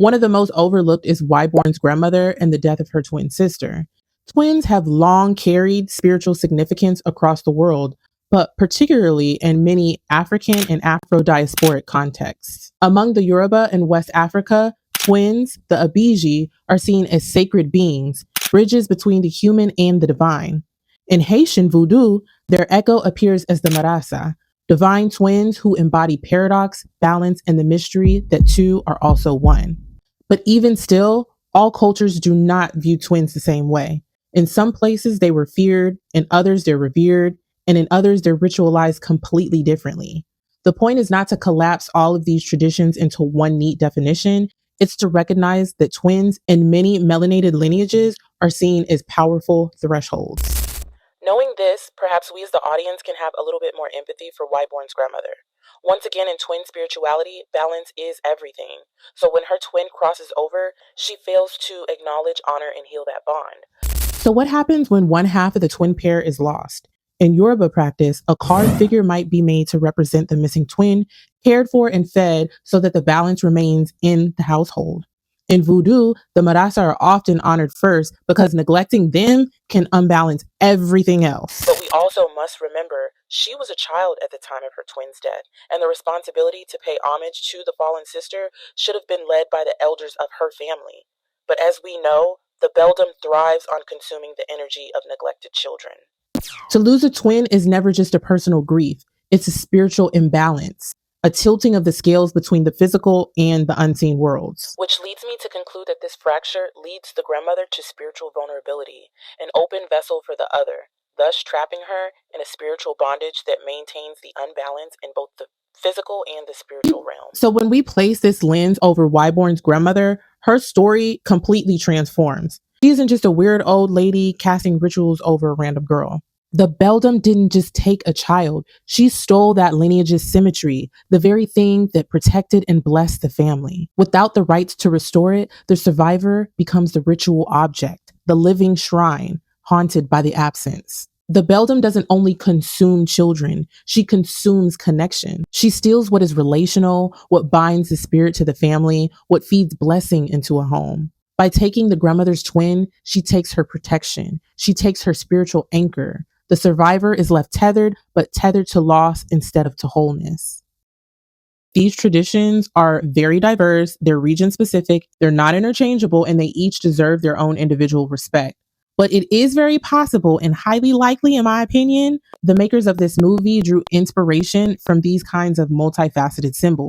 One of the most overlooked is Wybourne's grandmother and the death of her twin sister. Twins have long carried spiritual significance across the world, but particularly in many African and Afro-diasporic contexts. Among the Yoruba in West Africa, twins, the Ibeji, are seen as sacred beings, bridges between the human and the divine. In Haitian voodoo, their echo appears as the Marassa, divine twins who embody paradox, balance, and the mystery that two are also one. But even still, all cultures do not view twins the same way. In some places, they were feared, in others, they're revered, and in others, they're ritualized completely differently. The point is not to collapse all of these traditions into one neat definition. It's to recognize that twins in many melanated lineages are seen as powerful thresholds. Knowing this, perhaps we as the audience can have a little bit more empathy for Wybourne's grandmother. Once again, in twin spirituality, balance is everything. So when her twin crosses over, she fails to acknowledge, honor, and heal that bond. So what happens when one half of the twin pair is lost? In Yoruba practice, a card figure might be made to represent the missing twin, cared for and fed so that the balance remains in the household. In voodoo, the Marassa are often honored first because neglecting them can unbalance everything else. But we also must remember she was a child at the time of her twin's death, and the responsibility to pay homage to the fallen sister should have been led by the elders of her family. But as we know, the Beldam thrives on consuming the energy of neglected children. To lose a twin is never just a personal grief. It's a spiritual imbalance, a tilting of the scales between the physical and the unseen worlds. Which leads me to conclude that this fracture leads the grandmother to spiritual vulnerability, an open vessel for the other, thus trapping her in a spiritual bondage that maintains the unbalance in both the physical and the spiritual realm. So when we place this lens over Wybourne's grandmother, her story completely transforms. She isn't just a weird old lady casting rituals over a random girl. The Beldam didn't just take a child. She stole that lineage's symmetry, the very thing that protected and blessed the family. Without the rights to restore it, the survivor becomes the ritual object, the living shrine, haunted by the absence. The Beldam doesn't only consume children, she consumes connection. She steals what is relational, what binds the spirit to the family, what feeds blessing into a home. By taking the grandmother's twin, she takes her protection. She takes her spiritual anchor. The survivor is left tethered, but tethered to loss instead of to wholeness. These traditions are very diverse, they're region specific, they're not interchangeable, and they each deserve their own individual respect. But it is very possible and highly likely, in my opinion, the makers of this movie drew inspiration from these kinds of multifaceted symbols.